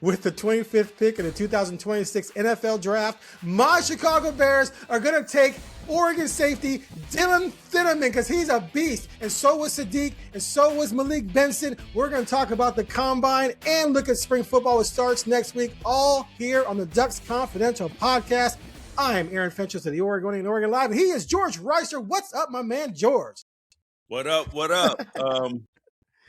with the 25th pick in the 2026 NFL Draft, my Chicago Bears are going to take Oregon safety Dillon Thieneman because he's a beast. And so was Sadiq, and so was Malik Benson. We're going to talk about the Combine and look at spring football, which starts next week, all here on the Ducks Confidential podcast. I am Aaron Fentress of the Oregonian and OregonLive, and he is George Wrighster. What's up, my man, George? What up? What up?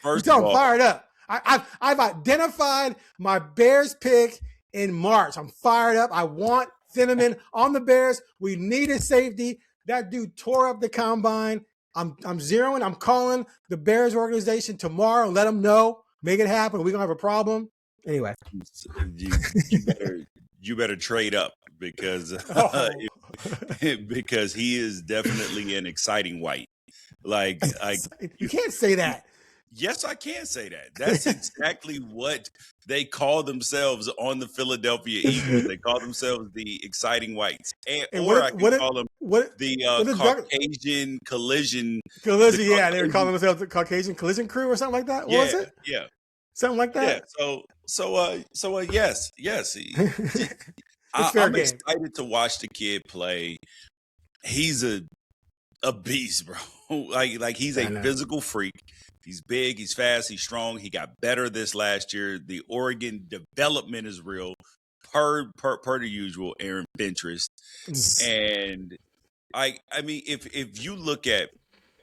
First I'm of all, fired up. I've identified my Bears pick in March. I'm fired up. I want Thieneman on the Bears. We need a safety. That dude tore up the Combine. I'm calling the Bears organization tomorrow and let them know. Make it happen. We're going to have a problem. Anyway. you better trade up because because he is definitely an exciting white. Like you can't say that. Yes, I can say that. That's exactly what they call themselves on the Philadelphia Eagles. They call themselves the exciting whites, or I can call them the Caucasian collision. Collision, yeah, they were calling themselves the Caucasian collision crew or something like that. What was it? Yeah, something like that. Yeah. So yes. I'm excited to watch the kid play. He's a beast, bro. Like he's a physical freak. He's big, he's fast, he's strong. He got better this last year. The Oregon development is real, per the usual. Aaron Fentress, and I mean, if you look at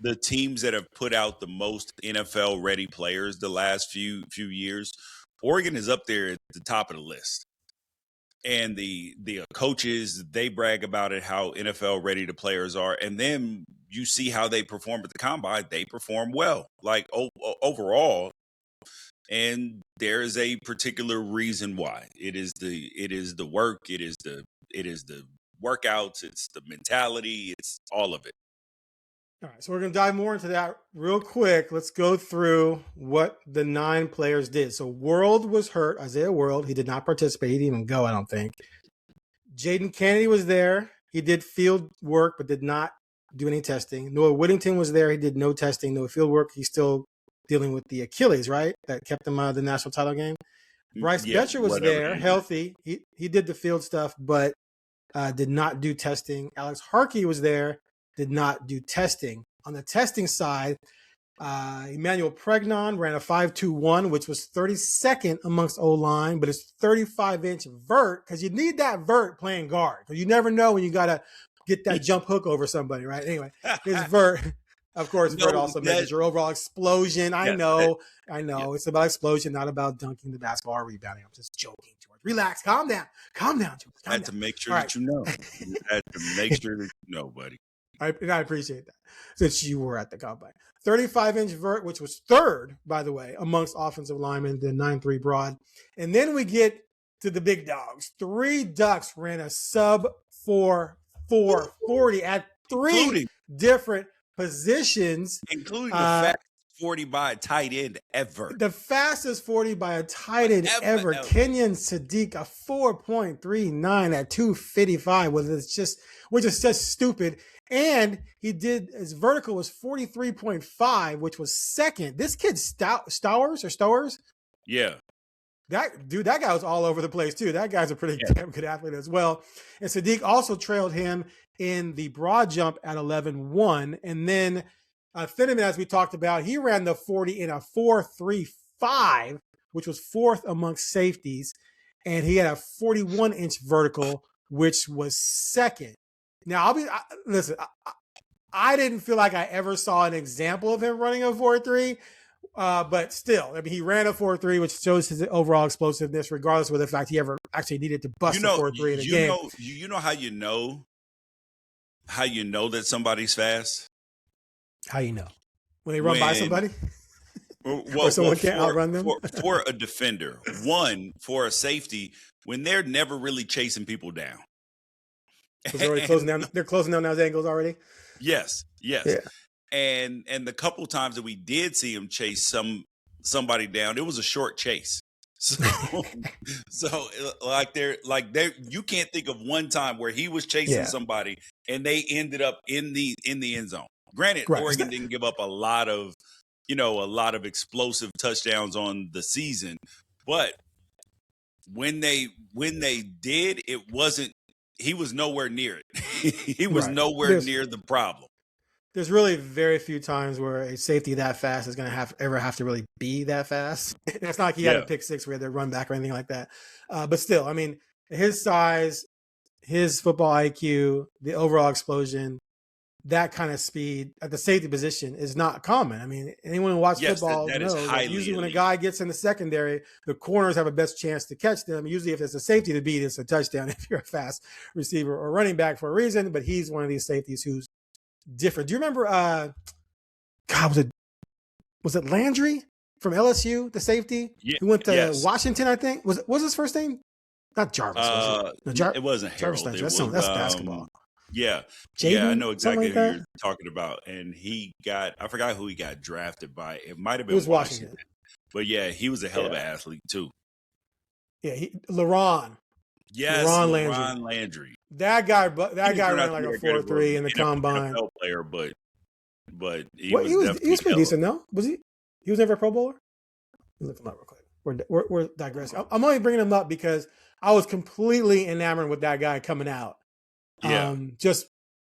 the teams that have put out the most NFL ready players the last few years, Oregon is up there at the top of the list. And the coaches, they brag about it, how NFL ready the players are. And then you see how they perform at the Combine. They perform well, like overall. And there is a particular reason why. It is the work. It is the workouts. It's the mentality. It's all of it. All right, so we're going to dive more into that real quick. Let's go through what the 9 players did. So World was hurt, Isaiah World. He did not participate. He didn't even go, I don't think. Jaden Kennedy was there. He did field work, but did not do any testing. Noah Whittington was there. He did no testing, no field work. He's still dealing with the Achilles, right? That kept him out of the national title game. Bryce Betcher was there, healthy. He did the field stuff, but did not do testing. Alex Harkey was there. Did not do testing. On the testing side, Emmanuel Pregnon ran a 5.21, which was 32nd amongst O-line, but it's 35-inch vert because you need that vert playing guard because you never know when you got to get that jump hook over somebody, right? Anyway, his vert, of course, vert also measures your overall explosion. I know. It's about explosion, not about dunking the basketball or rebounding. I'm just joking, George. Relax. Calm down, George. I had to make sure that you know. You had to make sure that you know, buddy. And I appreciate that since you were at the Combine. 35-inch vert, which was third, by the way, amongst offensive linemen, the 9.3 broad. And then we get to the big dogs. 3 Ducks ran a sub 4.40 at 3 different positions. Including the fastest 40 by a tight end ever. The fastest 40 by a tight end ever. Kenyan Sadiq, a 4.39 at 255, which is just stupid. And he did, his vertical was 43.5, which was second. This kid Stowers? Yeah. That guy was all over the place too. That guy's a pretty damn good athlete as well. And Sadiq also trailed him in the broad jump at 11.1. And then Thieneman, as we talked about, he ran the 40 in a 4.35, which was 4th amongst safeties. And he had a 41-inch vertical, which was 2nd. Now, listen, I didn't feel like I ever saw an example of him running a 4.3, but still, I mean, he ran a 4.3, which shows his overall explosiveness, regardless of the fact he ever actually needed to bust a 4.3 in a game. You know how you know that somebody's fast? How you know? When they run by somebody? Or someone can't outrun them? For a defender. One, for a safety, when they're never really chasing people down. They're closing down those angles already? Yes. Yeah. And the couple times that we did see him chase somebody down, it was a short chase. So you can't think of one time where he was chasing somebody and they ended up in the end zone. Granted, Oregon didn't give up a lot of explosive touchdowns on the season, but when they did, it wasn't. He was nowhere near it. He was nowhere near the problem. There's really very few times where a safety that fast is going to ever have to really be that fast. It's not like he had a pick six where they run back or anything like that. But still, I mean, his size, his football IQ, the overall explosion, that kind of speed at the safety position is not common. I mean, anyone who watches football knows that usually when a guy gets in the secondary, the corners have a best chance to catch them. Usually if it's a safety to beat, it's a touchdown if you're a fast receiver or running back for a reason. But he's one of these safeties who's different. Do you remember was it Landry from LSU, the safety? Yeah, who went to Washington, I think? Was his first name? Not Jarvis. It wasn't Harold. That's basketball. Yeah. Jaden, yeah, I know exactly like who you're talking about. And I forgot who he got drafted by. It might have been Washington. But yeah, he was a hell of an athlete too. Yeah, LaRon. Yes, LaRon Landry. That guy ran like a 4.3 in the combine. NFL player, but he was pretty decent, no? Was he? He was never a Pro Bowler? Look him up real quick. We're digressing. I'm only bringing him up because I was completely enamored with that guy coming out. Yeah. Just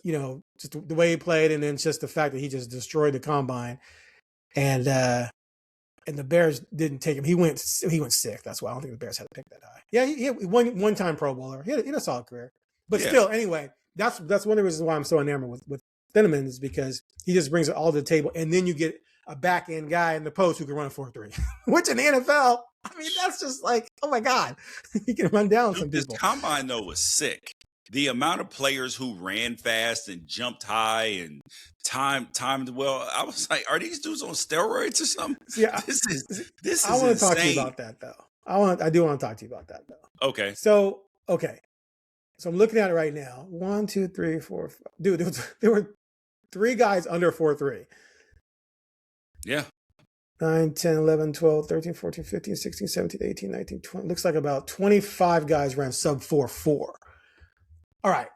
the way he played, and then just the fact that he just destroyed the combine, and the Bears didn't take him. He went sick. That's why I don't think the Bears had to pick that high. Yeah, he one time Pro Bowler. He had a solid career, but still, anyway, that's one of the reasons why I'm so enamored with Thieneman is because he just brings it all to the table, and then you get a back end guy in the post who can run a 4.3, which in the NFL, I mean, that's just like, oh my God, he can run down some people. This combine though was sick. The amount of players who ran fast and jumped high and timed well, I was like, are these dudes on steroids or something? Yeah, this is I want to talk to you about that though. I do want to talk to you about that though. Okay. So I'm looking at it right now. 1, 2, 3, 4, 5. Dude, there were 3 guys under 4.3. Yeah. 9, 10, 11, 12, 13, 14, 15, 16, 17, 18, 19, 20. Looks like about 25 guys ran sub 4.4. All right.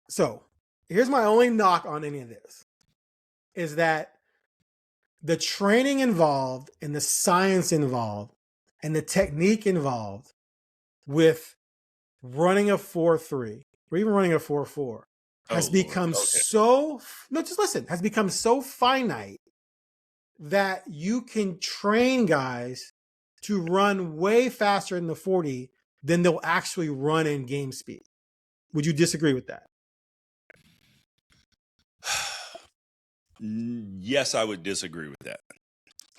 So here's my only knock on any of this is that the training involved and the science involved and the technique involved with running a 4.3 or even running a 4.4 has become has become so finite that you can train guys to run way faster in the 40 than they'll actually run in game speed. Would you disagree with that? Yes, I would disagree with that.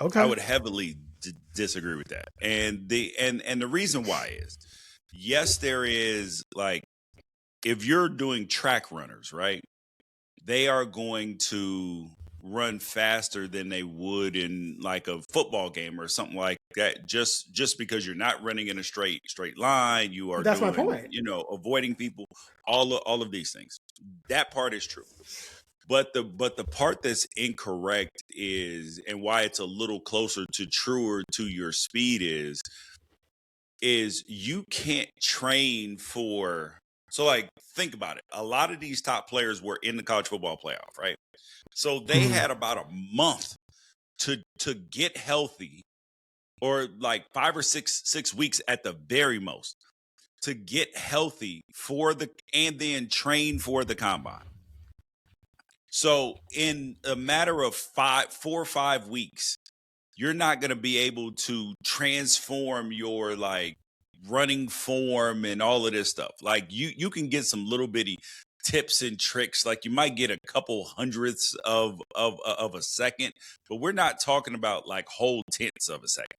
Okay. I would heavily disagree with that. And the reason why is, yes, there is, like, if you're doing track runners, right? They are going to run faster than they would in like a football game or something like that, just because you're not running in a straight line. You are my point. Avoiding people, all of these things. That part is true. But the part that's incorrect is, and why it's a little closer to truer to your speed is you can't train for. So, like, think about it. A lot of these top players were in the college football playoff, right? So they had about a month to get healthy, or like 5 or 6 weeks at the very most, to get healthy and then train for the combine. So in a matter of 4 or 5 weeks, you're not going to be able to transform your like running form and all of this stuff. Like you can get some little bitty tips and tricks. Like you might get a couple hundredths of a second, but we're not talking about like whole tenths of a second.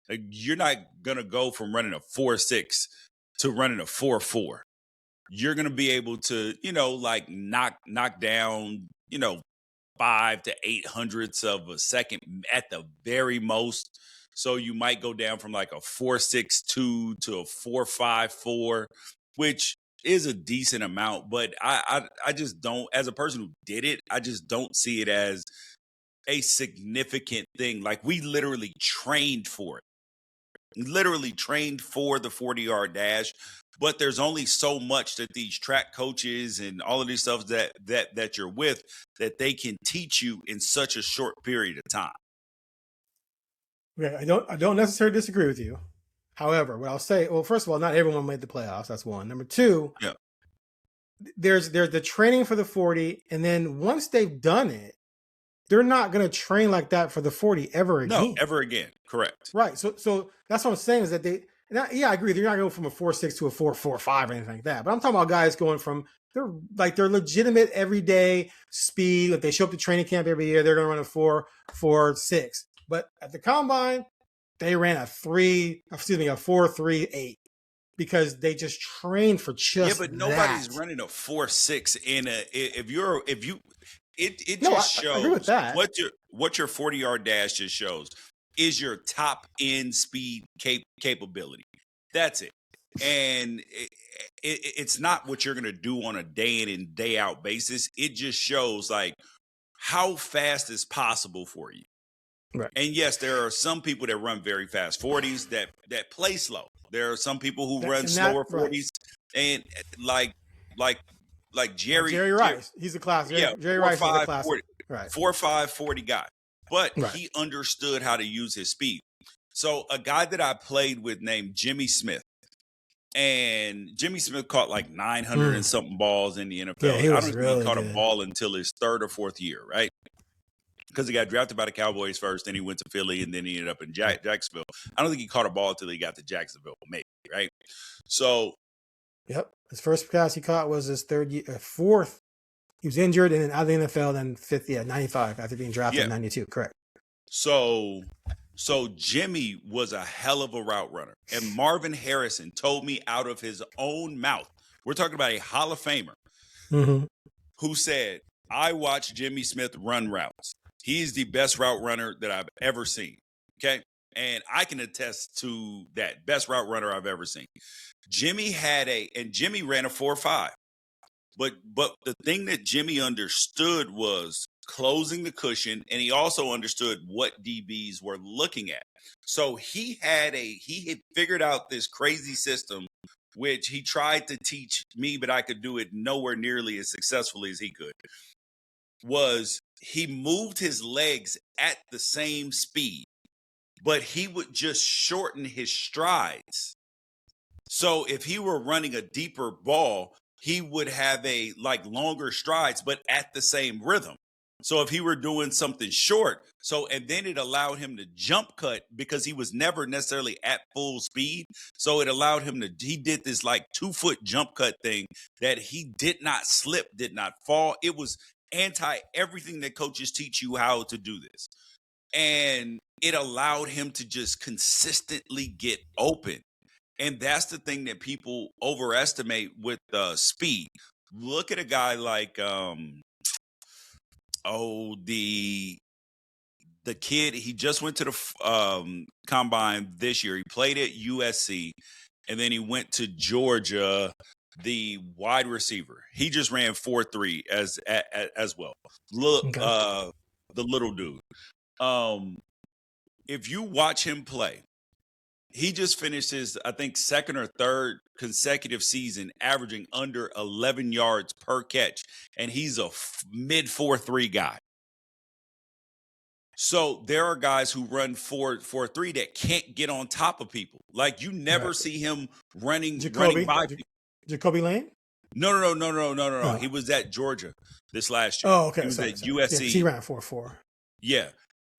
Like you're not going to go from running a 4.6 to running a 4.4. You're going to be able to, like knock down, 5 to 8 hundredths of a second at the very most. So you might go down from like a 4.62 to a 4.54, which is a decent amount. But I just don't, as a person who did it, I just don't see it as a significant thing. Like we literally trained for it. Literally trained for the 40-yard dash. But there's only so much that these track coaches and all of these stuff that you're with that they can teach you in such a short period of time. Okay, I don't necessarily disagree with you. However, what I'll say, well, first of all, not everyone made the playoffs. That's one. Number two, yeah. there's the training for the 40, and then once they've done it, they're not going to train like that for the 40 ever again. No, ever again. Correct. Right. So that's what I'm saying is that I agree. They're not going from a 4.6 to a 4.45 or anything like that. But I'm talking about guys going from they're legitimate everyday speed. If they show up to training camp every year, they're going to run a 4.6. But at the combine, they ran a 4.38 because they just trained for just but nobody's running a 4.6 in a It No, just I shows agree with that. what your 40-yard dash just shows is your top end speed capability. That's it. And it's not what you're going to do on a day in and day out basis. It just shows like how fast is possible for you. Right. And yes, there are some people that run very fast 40s that play slow. There are some people who run slower 40s, and like Jerry Rice. He's a classic. Yeah, Jerry Rice is a classic. 40, right. 4.5 40 guy. But he understood how to use his speed. So a guy that I played with named Jimmy Smith. And Jimmy Smith caught like 900 and something balls in the NFL. Yeah, I don't think he caught a ball until his third or fourth year, right? Because he got drafted by the Cowboys first, then he went to Philly, and then he ended up in Jacksonville. I don't think he caught a ball until he got to Jacksonville, maybe, right? So, yep, his first pass he caught was his fourth. He was injured and then out of the NFL, then fifth, 95 after being drafted in 92, correct. So Jimmy was a hell of a route runner. And Marvin Harrison told me out of his own mouth, we're talking about a Hall of Famer, who said, I watched Jimmy Smith run routes. He's the best route runner that I've ever seen. Okay. And I can attest to that. Best route runner I've ever seen. Jimmy Jimmy ran a 4.5. But the thing that Jimmy understood was closing the cushion, and he also understood what DBs were looking at. So he had figured out this crazy system, which he tried to teach me, but I could do it nowhere nearly as successfully as he could. Was he moved his legs at the same speed, but he would just shorten his strides. So if he were running a deeper ball, he would have longer strides, but at the same rhythm. So if he were doing something short, and then it allowed him to jump cut because he was never necessarily at full speed. So it allowed him he did this 2-foot jump cut thing that he did not slip, did not fall. It was anti everything that coaches teach you how to do this. And it allowed him to just consistently get open. And that's the thing that people overestimate with speed. Look at a guy like, the kid, he just went to the combine this year. He played at USC, and then he went to Georgia, the wide receiver. He just ran 4.3 as well. Look, the little dude. If you watch him play, he just finished his, I think, second or third consecutive season averaging under 11 yards per catch, and he's a mid 4.3 guy. So there are guys who run 4.3 that can't get on top of people. Like you never see him running by people. Jacoby Lane? No. He was at Georgia this last year. Oh, okay. He was at USC. Yeah, he ran 4.4. Yeah.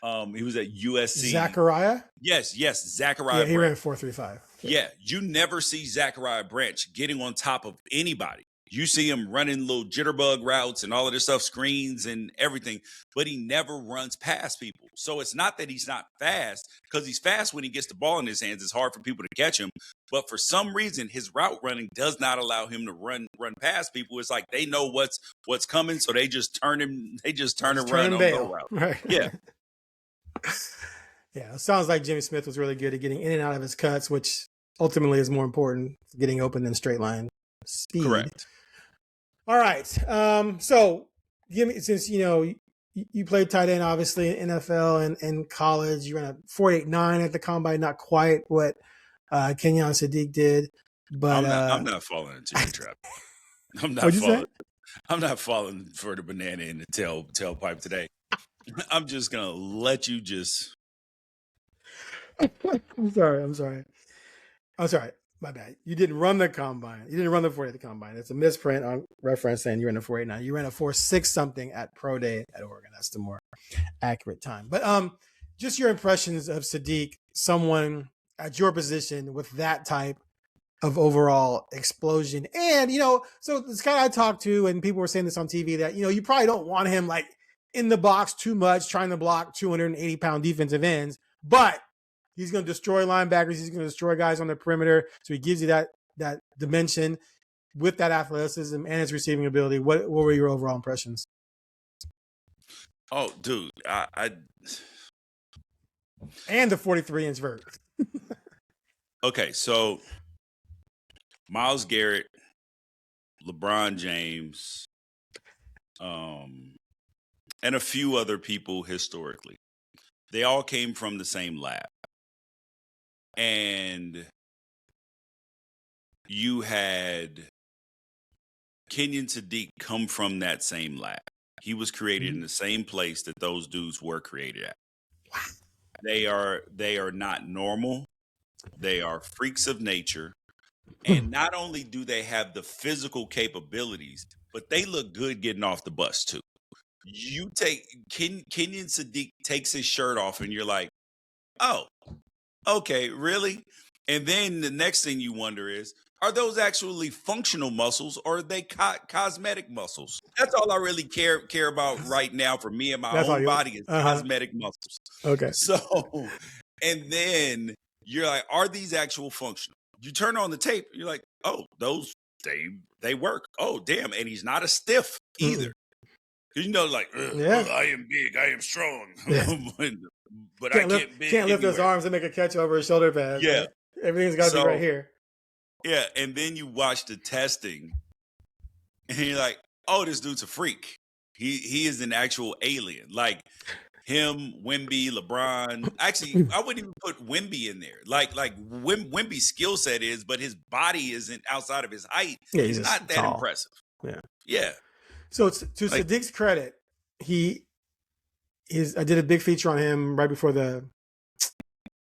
He was at USC. Zachariah? Yes, Zachariah. Yeah, he ran 4.35. Yeah, you never see Zachariah Branch getting on top of anybody. You see him running little jitterbug routes and all of this stuff, screens and everything, but he never runs past people. So it's not that he's not fast, because he's fast when he gets the ball in his hands. It's hard for people to catch him. But for some reason, his route running does not allow him to run past people. It's like they know what's coming, so they just turn him. They just turn and run on the route. Right. Yeah. Yeah, it sounds like Jimmy Smith was really good at getting in and out of his cuts, which ultimately is more important, getting open than straight line speed. Correct. All right. So give me, since you played tight end obviously in NFL and college, you ran a 4.89 at the combine, not quite what Kenyan Sadiq did, but I'm not falling into your trap. I'm not falling for the banana in the tailpipe today. I'm just gonna let you just. I'm sorry. Oh, sorry. My bad. You didn't run the combine. You didn't run the 40 at the combine. It's a misprint on reference saying you ran a 4.89. You ran a 4.6 something at Pro Day at Oregon. That's the more accurate time. But just your impressions of Sadiq, someone at your position with that type of overall explosion. And, so this guy I talked to, and people were saying this on TV, that, you probably don't want him like in the box too much, trying to block 280-pound defensive ends, but he's going to destroy linebackers. He's going to destroy guys on the perimeter. So he gives you that dimension with that athleticism and his receiving ability. What were your overall impressions? Oh, dude, I and the 43-inch vert. Okay, so Myles Garrett, LeBron James, and a few other people historically, they all came from the same lab. And you had Kenyan Sadiq come from that same lab. He was created in the same place that those dudes were created at. They are not normal. They are freaks of nature. And not only do they have the physical capabilities, but they look good getting off the bus too. You take Kenyan Sadiq takes his shirt off and you're like, oh, okay, really? And then the next thing you wonder is, are those actually functional muscles or are they cosmetic muscles? That's all I really care about right now for me and my own body is cosmetic muscles. Okay. So, and then you're like, are these actual functional? You turn on the tape, you're like, oh, those, they work. Oh, damn. And he's not a stiff either. Because, like, I am big, I am strong. Yeah. but I can't lift his arms and make a catch over his shoulder pad. Yeah. Right? Everything's got to be right here. Yeah. And then you watch the testing and you're like, oh, this dude's a freak. He is an actual alien. Like, him, Wemby, LeBron. Actually, I wouldn't even put Wemby in there. Like Wemby's skill set is, but his body isn't outside of his height. Yeah, he's not that tall. impressive. Yeah. So to Sadiq's credit, I did a big feature on him right before the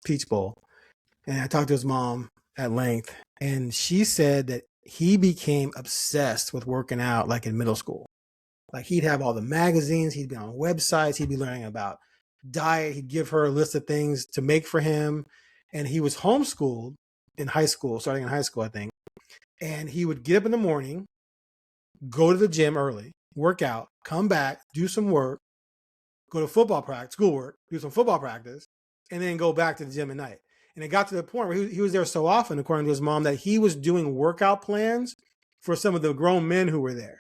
Peach Bowl, and I talked to his mom at length, and she said that he became obsessed with working out like in middle school. Like he'd have all the magazines, he'd be on websites, he'd be learning about diet, he'd give her a list of things to make for him. And he was homeschooled in high school, starting in high school, I think. And he would get up in the morning, go to the gym early, work out, come back, do some work, go to football practice, schoolwork, do some football practice, and then go back to the gym at night. And it got to the point where he was there so often, according to his mom, that he was doing workout plans for some of the grown men who were there.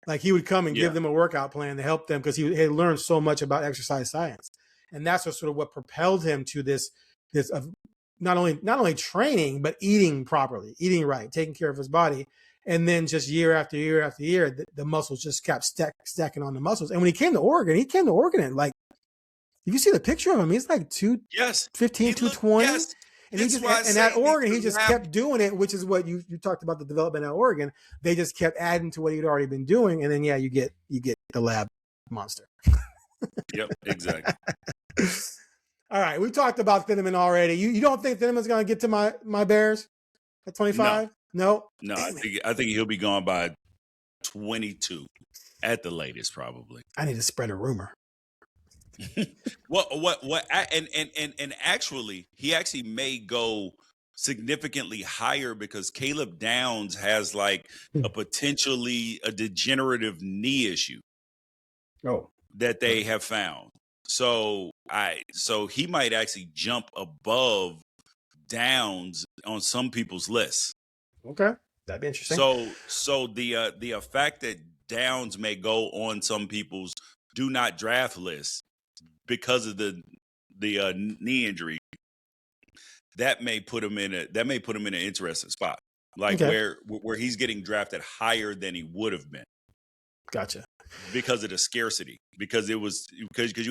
Like he would come and give them a workout plan to help them because he had learned so much about exercise science. And that's what propelled him to this not only training, but eating properly, eating right, taking care of his body. And then just year after year after year, the muscles just kept stacking on the muscles. And when he came to Oregon and like, if you see the picture of him, he's like 215, 220. Yes. And at Oregon, he just kept doing it, which is what you talked about the development at Oregon. They just kept adding to what he'd already been doing. And then, you get the lab monster. Yep, exactly. All right. We talked about Thieneman already. You don't think Thieneman's going to get to my Bears at 25? No. No, I think he'll be gone by 22 at the latest, probably. I need to spread a rumor. And actually, he actually may go significantly higher because Caleb Downs has like a degenerative knee issue. Oh, that they have found. So he might actually jump above Downs on some people's lists. Okay, that'd be interesting. So the fact that Downs may go on some people's do not draft lists because of the knee injury, that may put him in an interesting spot, like where he's getting drafted higher than he would have been. Gotcha. Because of the scarcity, because you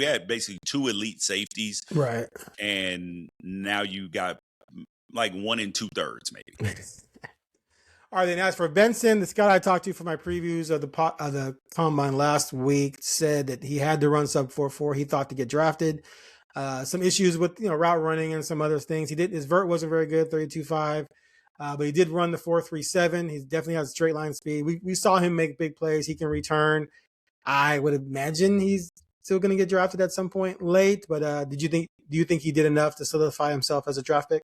had basically two elite safeties, right? And now you got like 1 2/3 maybe. All right, then as for Benson, the scout I talked to for my previews of the combine last week said that he had to run sub 4.4. He thought to get drafted. Some issues with route running and some other things. His vert wasn't very good, 32.5. But he did run the 4.37. He definitely has straight line speed. We saw him make big plays. He can return. I would imagine he's still going to get drafted at some point late. But do you think he did enough to solidify himself as a draft pick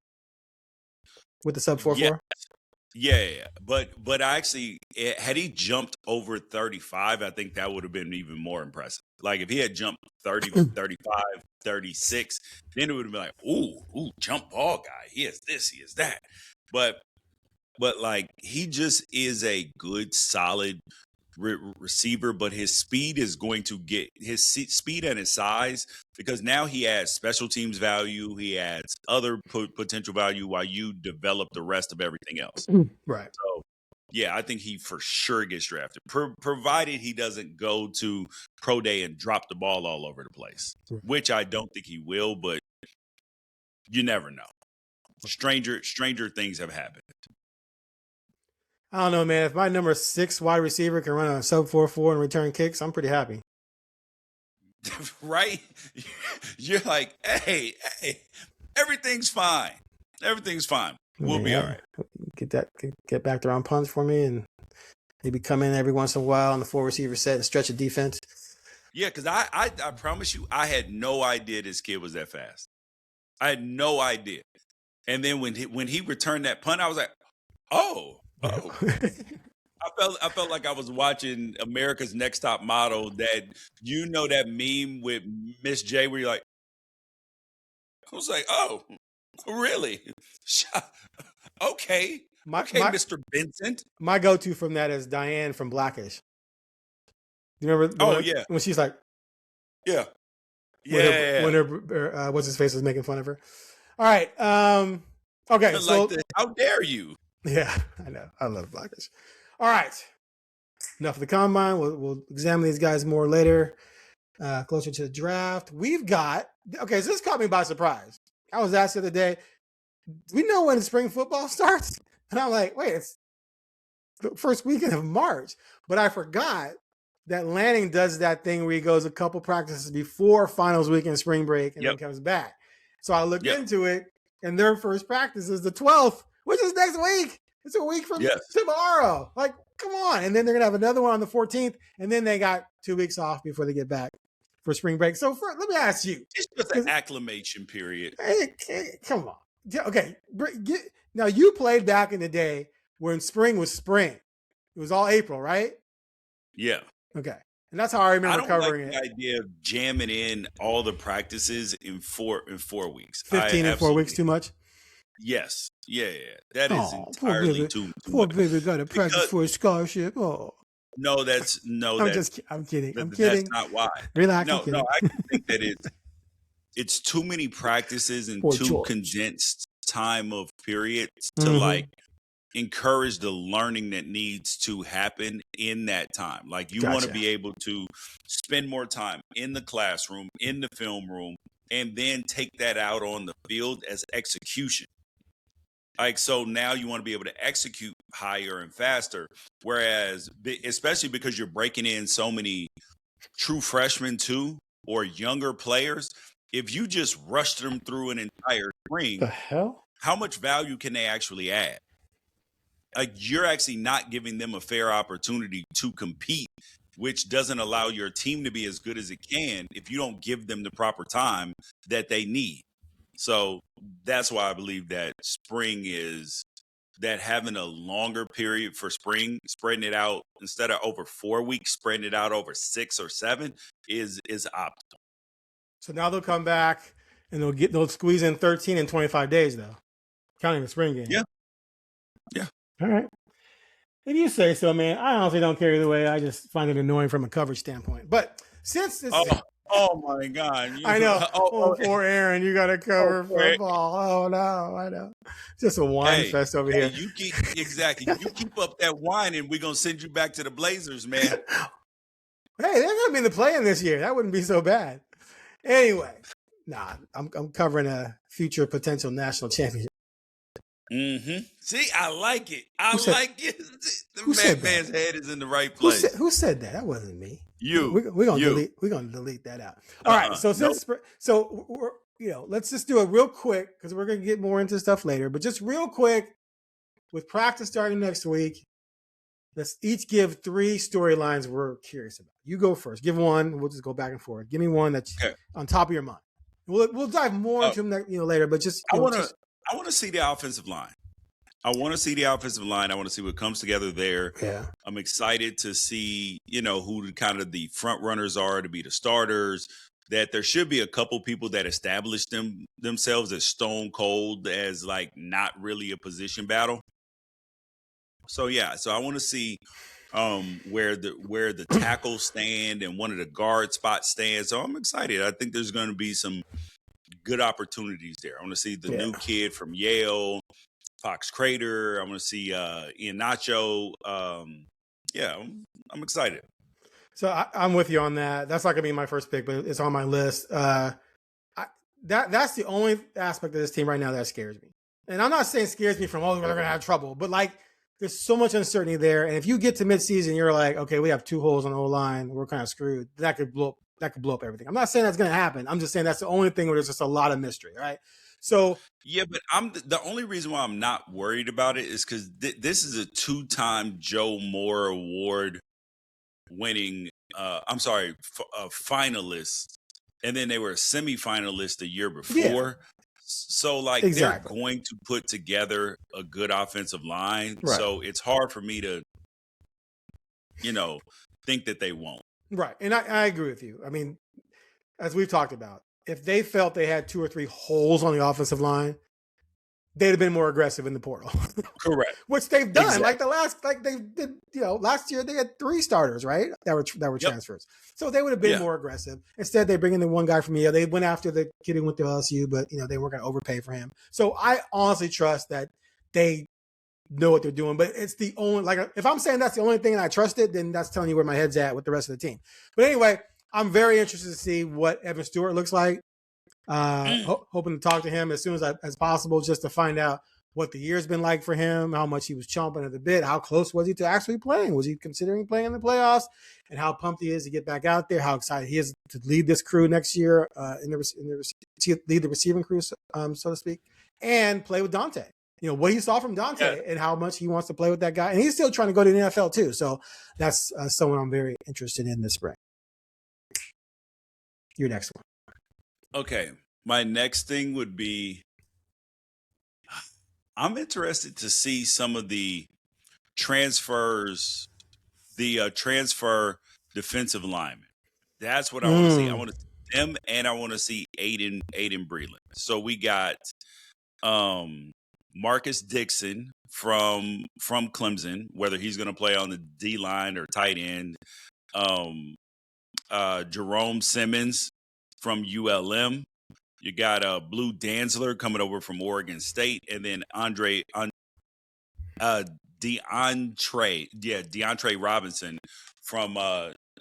with the sub 4.4? Yeah. But actually, had he jumped over 35, I think that would have been even more impressive. Like if he had jumped 30, 35, 36, then it would have been like, ooh, jump ball guy. He is this, he is that. But like he just is a good, solid receiver. But his speed is going to get his speed and his size, because now he adds special teams value. He adds other potential value while you develop the rest of everything else. Right. So, yeah, I think he for sure gets drafted, provided he doesn't go to pro day and drop the ball all over the place, which I don't think he will. But you never know. Stranger things have happened. I don't know, man. If my number 6 wide receiver can run a sub 4.4 and return kicks, I'm pretty happy. Right? You're like, hey, everything's fine. Everything's fine. We'll be all right. Get back around punts for me, and maybe come in every once in a while on the 4 receiver set and stretch a defense. Yeah, because I promise you, I had no idea this kid was that fast. I had no idea. And then when he returned that punt, I was like, oh. I felt like I was watching America's Next Top Model. That that meme with Miss J where you're like, I was like, oh, really? Okay, Mr. Benson. My go-to from that is Diane from Blackish. You remember? When she's like, yeah. When her what's his face was making fun of her. All right. Okay. So how dare you? Yeah, I know. I love Blackish. All right. Enough of the combine. We'll examine these guys more later, closer to the draft. We've got so this caught me by surprise. I was asked the other day, we know when spring football starts? And I'm like, wait, it's the first weekend of March. But I forgot that Lanning does that thing where he goes a couple practices before finals weekend spring break and then comes back. So I looked into it, and their first practice is the 12th, which is next week. It's a week from tomorrow. Like, come on. And then they're going to have another one on the 14th, and then they got 2 weeks off before they get back for spring break. So let me ask you. It's just an acclimation period. Hey, come on. Okay. Now, you played back in the day when spring was spring. It was all April, right? Yeah. Okay. And that's how I remember covering it. The idea of jamming in all the practices in 4 weeks. 15 in 4 weeks too much? Yes. Yeah. That is entirely too much. Poor baby got to practice for a scholarship. Oh. No, I'm kidding. That's not why. Relax. No, I think that it's too many practices and condensed time of periods to encourage the learning that needs to happen in that time. Like you want to be able to spend more time in the classroom, in the film room, and then take that out on the field as execution. Like, so now you want to be able to execute higher and faster. Whereas, especially because you're breaking in so many true freshmen too, or younger players, if you just rush them through an entire spring, the hell? How much value can they actually add? Like, you're actually not giving them a fair opportunity to compete, which doesn't allow your team to be as good as it can if you don't give them the proper time that they need. So that's why I believe that spring is that having a longer period for spring, spreading it out instead of over 4 weeks, spreading it out over 6 or 7 is optimal. So now they'll come back and they'll squeeze in 13 and 25 days though, counting the spring game. Yeah. All right. If you say so, man. I honestly don't care either way. I just find it annoying from a coverage standpoint. But since this oh my God. I know. Poor Aaron, you got to cover football. Oh, no, I know. Just a wine fest over here. You keep up that wine, and we're going to send you back to the Blazers, man. Hey, they're going to be in the play-in this year. That wouldn't be so bad. Anyway, I'm covering a future potential national championship. Mm-hmm. See, I like it. I like it. The man's head is in the right place. Who said that? That wasn't me. We're gonna delete that out. All right. So Nope. let's just do it real quick because we're gonna get more into stuff later. But just real quick, with practice starting next week, let's each give 3 storylines we're curious about. You go first. Give one. We'll just go back and forth. Give me one that's on top of your mind. We'll dive more into them later. But just I want to see the offensive line. I want to see the offensive line. I want to see what comes together there. Yeah. I'm excited to see, who kind of the front runners are to be the starters. That there should be a couple people that establish themselves as stone cold, as like not really a position battle. So I want to see where the tackles stand and one of the guard spots stands. So I'm excited. I think there's going to be some good opportunities there. I want to see the new kid from Yale, Fox Crater. I want to see Ian Nacho. I'm excited. So I'm with you on that. That's not gonna be my first pick, but it's on my list. That's the only aspect of this team right now that scares me. And I'm not saying scares me from they're gonna have trouble, but like there's so much uncertainty there. And if you get to midseason, you're like, okay, we have 2 holes on the O-line, we're kind of screwed. That could blow up everything. I'm not saying that's gonna happen. I'm just saying that's the only thing where there's just a lot of mystery, right? So yeah, but the only reason why I'm not worried about it is because this is a 2-time Joe Moore Award winning. Finalist, and then they were a semifinalist the year before. Yeah. So they're going to put together a good offensive line. Right. So it's hard for me to, think that they won't. Right, and I agree with you. I mean, as we've talked about, if they felt they had 2 or 3 holes on the offensive line, they'd have been more aggressive in the portal. Correct. Which they've done. Exactly. Last year they had 3 starters, right? That were transfers. So they would have been more aggressive. Instead, they bring in the one guy from Yale. They went after the kid who went to LSU, but they weren't going to overpay for him. So I honestly trust that they know what they're doing. But it's the only if I'm saying that's the only thing and I trust it, then that's telling you where my head's at with the rest of the team. But anyway, I'm very interested to see what Evan Stewart looks like. Hoping to talk to him as soon as possible, just to find out what the year's been like for him, how much he was chomping at the bit, how close was he to actually playing? Was he considering playing in the playoffs? And how pumped he is to get back out there, how excited he is to lead this crew next year, lead the receiving crew, so to speak, and play with Dante. What he saw from Dante and how much he wants to play with that guy. And he's still trying to go to the NFL too. So that's someone I'm very interested in this spring. Your next one. Okay, my next thing would be I'm interested to see some of the transfers, the transfer defensive linemen. That's what I want to see. I want to see them, and I want to see Aiden Breland. So we got Marcus Dixon from Clemson, whether he's going to play on the D line or tight end. Jerome Simmons from ULM. You got Blue Dantzler coming over from Oregon State, and then DeAndre Robinson from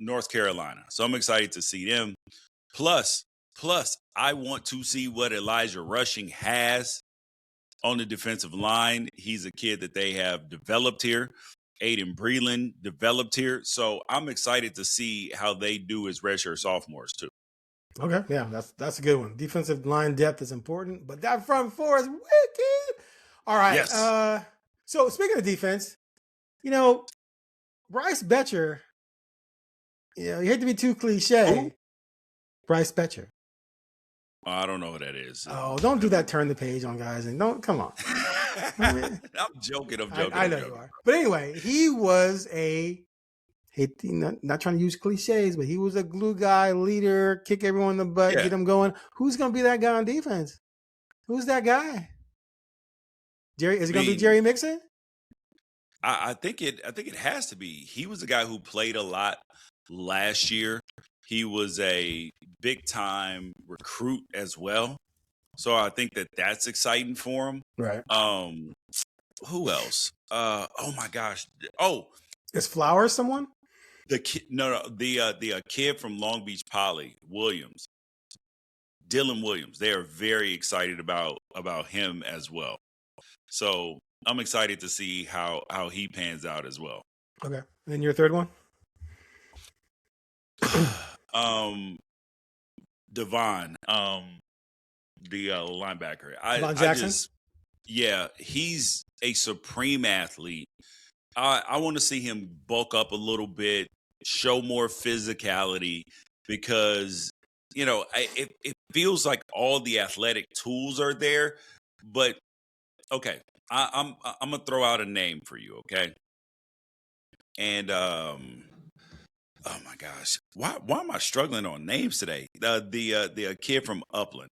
North Carolina. So I'm excited to see them. Plus, I want to see what Elijah Rushing has on the defensive line. He's a kid that they have developed here. Aiden Breland developed here. So I'm excited to see how they do as redshirt sophomores too. Okay, yeah, that's a good one. Defensive line depth is important, but that front four is wicked. All right. Yes. So speaking of defense, Bryce Betcher, you hate to be too cliche. Ooh. Bryce Betcher. I don't know who that is. Oh, don't do that. Turn the page on guys, and don't come on. I'm joking. I know you are. But anyway, he was not trying to use cliches, but he was a glue guy, leader, kick everyone in the butt, get them going. Who's going to be that guy on defense? Who's that guy? Is it going to be Jerry Mixon? I think it has to be. He was a guy who played a lot last year. He was a big time recruit as well. So I think that's exciting for him. Right. Who else? Oh my gosh. Oh, is Flowers someone? The kid from Long Beach Poly, Williams, Dillon Williams. They are very excited about him as well. So I'm excited to see how he pans out as well. Okay, and your third one? Devon, the linebacker. Devon Jackson? He's a supreme athlete. I want to see him bulk up a little bit, show more physicality, because it feels like all the athletic tools are there. But okay, I'm gonna throw out a name for you, okay? And oh my gosh, why am I struggling on names today? The kid from Upland,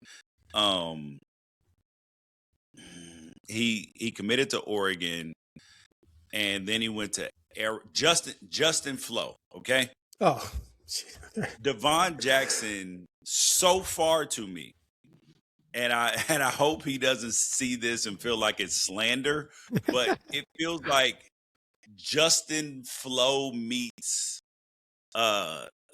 he committed to Oregon, and then he went to Justin Flo. Okay. Oh, Devon Jackson, so far to me, and I hope he doesn't see this and feel like it's slander, but it feels like Justin Flo meets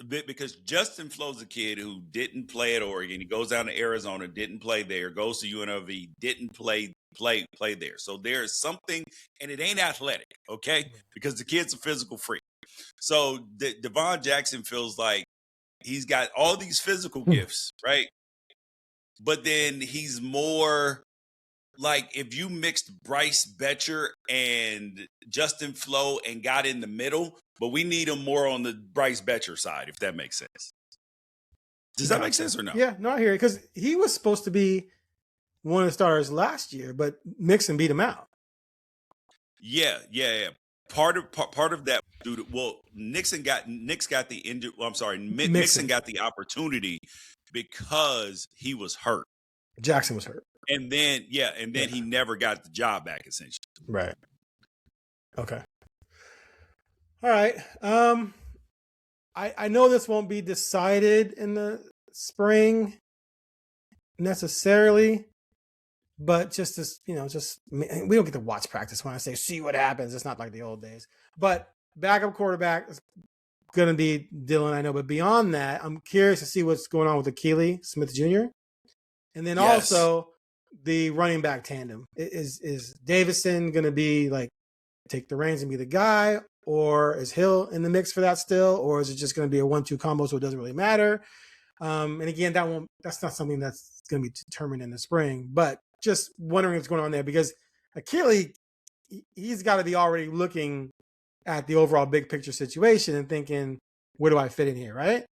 because Justin Flo's a kid who didn't play at Oregon. He goes down to Arizona, didn't play there, goes to UNLV, didn't play there. So there is something, and it ain't athletic, okay? Because the kid's a physical freak. So Devon Jackson feels like he's got all these physical gifts, right? But then he's more like if you mixed Bryce Betcher and Justin Flo and got in the middle, but we need him more on the Bryce Betcher side, if that makes sense. Does that make sense or no? Yeah, no, I hear it. Because he was supposed to be one of the starters last year, but Mixon beat him out. Yeah. Part of that, dude. Well, Mixon got the injury. Well, I'm sorry, Mixon got the opportunity because he was hurt. Jackson was hurt. And then he never got the job back, essentially. Right. Okay. All right. I know this won't be decided in the spring necessarily, but just we don't get to watch practice. When I say see what happens, it's not like the old days. But backup quarterback is going to be Dillon, I know. But beyond that, I'm curious to see what's going on with Akili Smith Jr. And then also the running back tandem. Is Davison going to be like take the reins and be the guy, or is Hill in the mix for that still, or is it just going to be a 1-2 combo so it doesn't really matter? And again, that's not something that's going to be determined in the spring. But just wondering what's going on there, because Akili, he's got to be already looking at the overall big picture situation and thinking, where do I fit in here, right?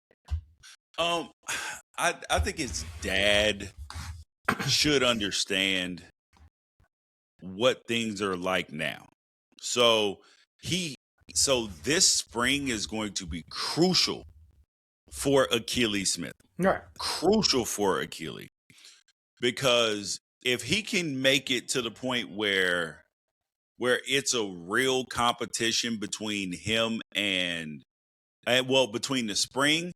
I think his dad should understand what things are like now. So this spring is going to be crucial for Akili Smith. Right. Crucial for Akili. Because if he can make it to the point where it's a real competition between him and between the spring,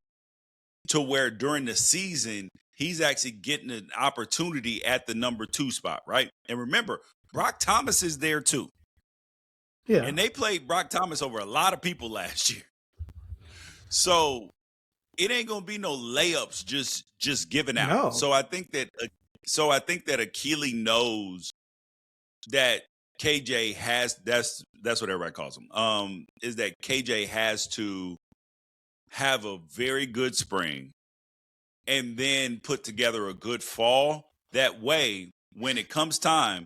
to where during the season he's actually getting an opportunity at the number 2 spot, right? And remember, Brock Thomas is there too. Yeah. And they played Brock Thomas over a lot of people last year. So it ain't gonna be no layups just giving out. No. So I think that Akili knows that KJ has that's what everybody calls him. Is that KJ has to have a very good spring and then put together a good fall. That way, when it comes time,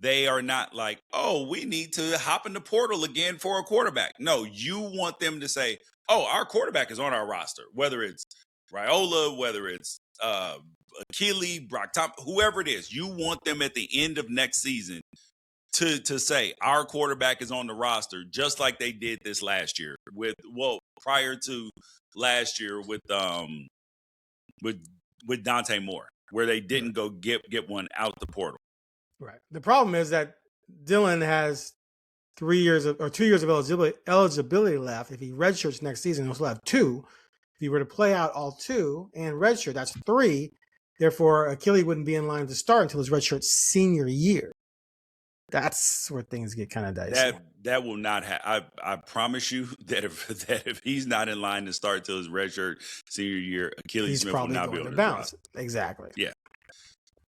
they are not like, oh, we need to hop in the portal again for a quarterback. No, you want them to say, oh, our quarterback is on our roster, whether it's Raiola, whether it's Akili, Brock Thomas, whoever it is. You want them at the end of next season to say our quarterback is on the roster, just like they did this last year prior to last year with Dante Moore, where they didn't go get one out the portal. Right. The problem is that Dillon has 2 years of eligibility left. If he redshirts next season, he'll still have 2. If he were to play out all 2 and redshirt, that's 3. Therefore, Akili wouldn't be in line to start until his redshirt senior year. That's where things get kind of dicey. That will not happen. I promise you that if he's not in line to start till his redshirt senior year, Akili Smith will not be able to bounce. Exactly. Yeah.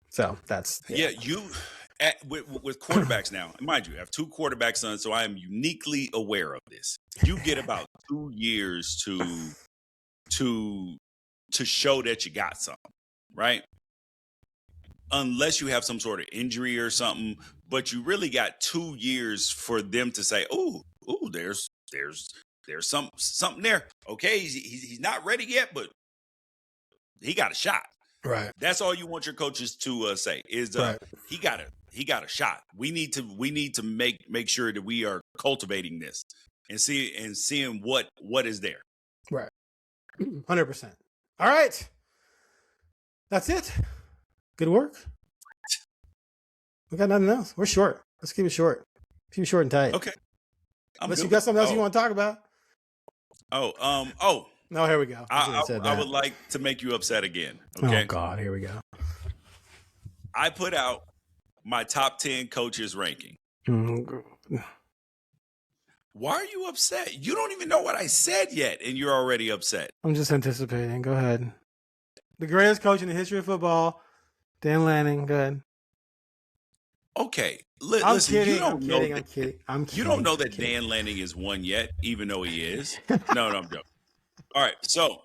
So that's with quarterbacks now. Mind you, I have 2 quarterback sons, so I am uniquely aware of this. You get about 2 years to to show that you got something, right? Unless you have some sort of injury or something, but you really got 2 years for them to say, "Oh, there's something there." Okay, he's not ready yet, but he got a shot. Right. That's all you want your coaches to say is Right. he got a shot. We need to make sure that we are cultivating this and seeing what is there. Right. 100%. All right. That's it. Good work. We got nothing else. We're short. Let's keep it short. Keep it short and tight. Okay. Unless you got something else you want to talk about. No, here we go. I would like to make you upset again. Okay. Oh God, here we go. I put out my top 10 coaches ranking. Why are you upset? You don't even know what I said yet, and you're already upset. I'm just anticipating. Go ahead. The greatest coach in the history of football, Dan Lanning. Go ahead. Okay. I'm kidding. You don't know that Dan Lanning is one yet, even though he is. No, I'm joking. All right. So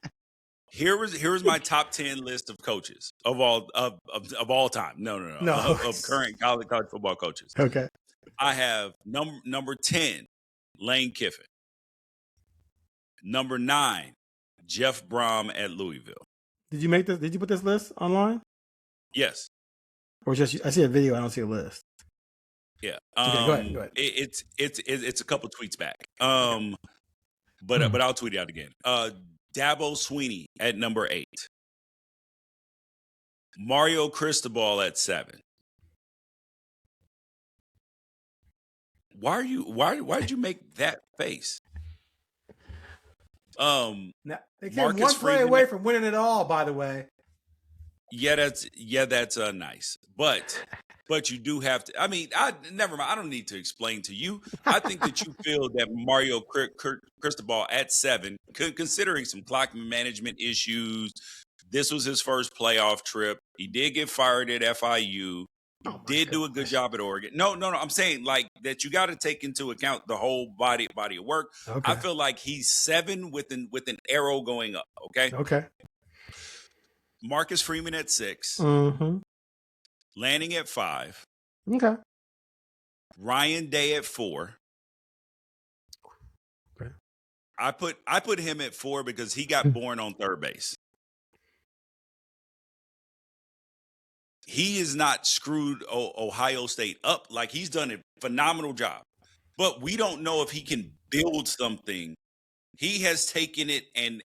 here was my top 10 list of coaches of all time. No. Of current college football coaches. Okay. I have number 10, Lane Kiffin. Number 9, Jeff Brom at Louisville. Did you make this? Did you put this list online? Yes. Or just I see a video, I don't see a list. Yeah. Okay, go ahead. It's a couple tweets back. But I'll tweet it out again. Dabo Swinney at number 8. Mario Cristobal at 7. Why did you make that face? Now, they came one play away from winning it all, by the way. Yeah, that's nice. But you do have to. I mean, never mind. I don't need to explain to you. I think that you feel that Mario Cristobal at 7, considering some clock management issues, this was his first playoff trip. He did get fired at FIU. Did do a good job at Oregon. No. I'm saying like that. You got to take into account the whole body of work. Okay. I feel like he's 7 with an arrow going up. Okay. Marcus Freeman at 6. Mm-hmm. Lanning at 5. Okay. Ryan Day at 4. Okay. I put him at 4 because he got born on third base. He is not screwed Ohio State up. Like, he's done a phenomenal job. But we don't know if he can build something. He has taken it and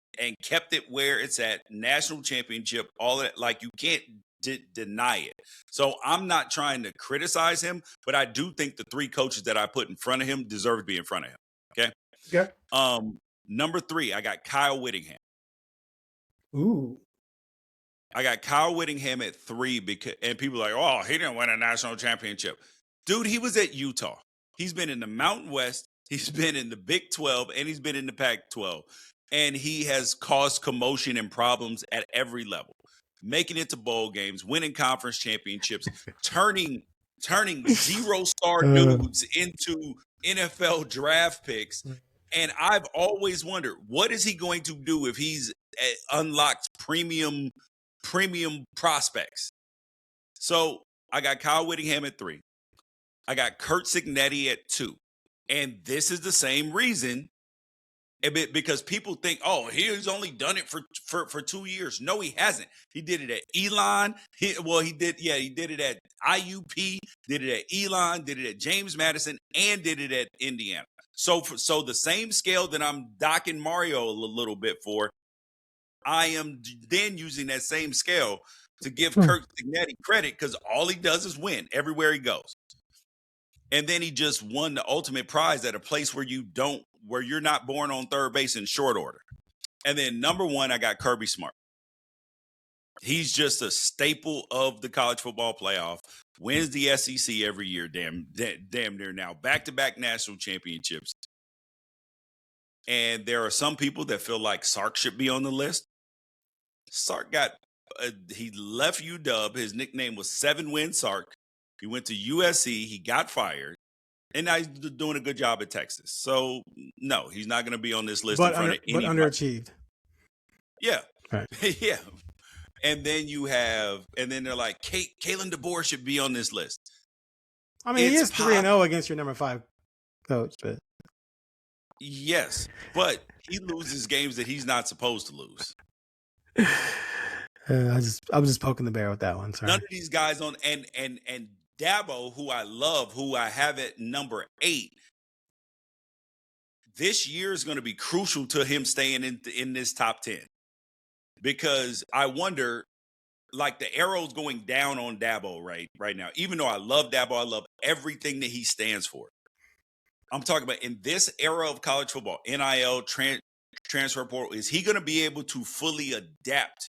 kept it where it's at, national championship, all that. Like, you can't deny it. So I'm not trying to criticize him, but I do think the 3 coaches that I put in front of him deserve to be in front of him. Okay. Yeah. Number 3, I got Kyle Whittingham. Ooh. I got Kyle Whittingham at 3 and people are like, oh, he didn't win a national championship. Dude, he was at Utah. He's been in the Mountain West. He's been in the Big 12, and he's been in the Pac-12. And he has caused commotion and problems at every level. Making it to bowl games, winning conference championships, turning 0-star dudes into NFL draft picks. And I've always wondered, what is he going to do if he's unlocked premium prospects? So I got Kyle Whittingham at 3. I got Curt Cignetti at 2. And this is the same reason, because people think, oh, he's only done it for 2 years. No, he hasn't. He did it at Elon. He did it at IUP, did it at Elon, did it at James Madison, and did it at Indiana. So the same scale that I'm docking Mario a little bit for, I am then using that same scale to give Curt Cignetti credit, because all he does is win everywhere he goes. And then he just won the ultimate prize at a place where you're not born on third base in short order. And then number 1, I got Kirby Smart. He's just a staple of the college football playoff. Wins the SEC every year, damn near now. Back-to-back national championships. And there are some people that feel like Sark should be on the list. Sark he left UW. His nickname was 7-Win Sark. He went to USC. He got fired. And now he's doing a good job at Texas. So, no, he's not going to be on this list in front of anybody. But underachieved. Yeah. Right. Yeah. And then they're like, Kalen DeBoer should be on this list. I mean, he is 3-0 against your number 5 coach, but yes, but he loses games that he's not supposed to lose. I'm just poking the bear with that one. Sorry. None of these guys on and Dabo, who I love, who I have at number 8. This year is going to be crucial to him staying in this top 10, because I wonder, like, the arrow's going down on Dabo right now. Even though I love Dabo, I love everything that he stands for. I'm talking about in this era of college football, NIL, transfer portal, is he going to be able to fully adapt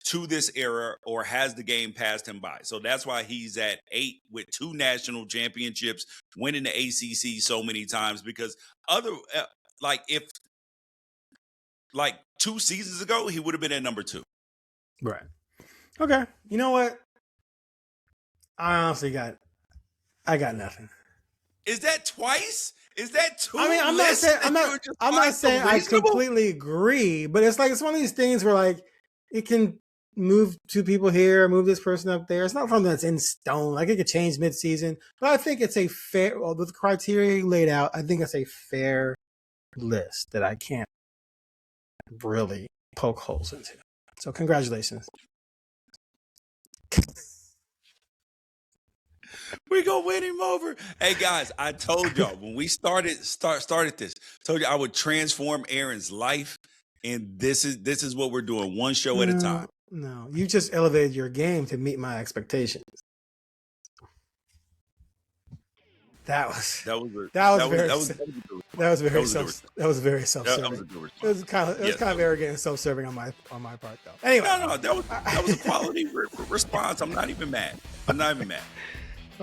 to this era, or has the game passed him by? So that's why he's at 8 with 2 national championships, winning the ACC so many times, because if 2 seasons ago, he would have been at number 2. Right. Okay. You know what? I honestly got nothing. Is that twice? Is that 2? I mean, I'm not saying I completely agree, but it's like, it's one of these things where, like, it can move 2 people here, move this person up there. It's not something that's in stone. Like, it could change mid-season, but I think it's a fair, with the criteria laid out, I think it's a fair list that I can't really poke holes into. So congratulations. We're gonna win him over. Hey guys, I told y'all when we started this, told you I would transform Aaron's life, and this is what we're doing, one show at a time. No, you just elevated your game to meet my expectations. That was very self-serving. It was kind of arrogant and self-serving on my part, though. Anyway, no, that was a quality response. I'm not even mad. All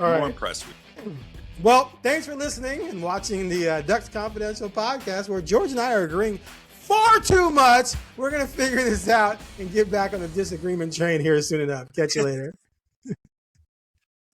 right. More impressed with you. Well, thanks for listening and watching the Ducks Confidential podcast, where George and I are agreeing far too much. We're going to figure this out and get back on the disagreement train here soon enough. Catch you later.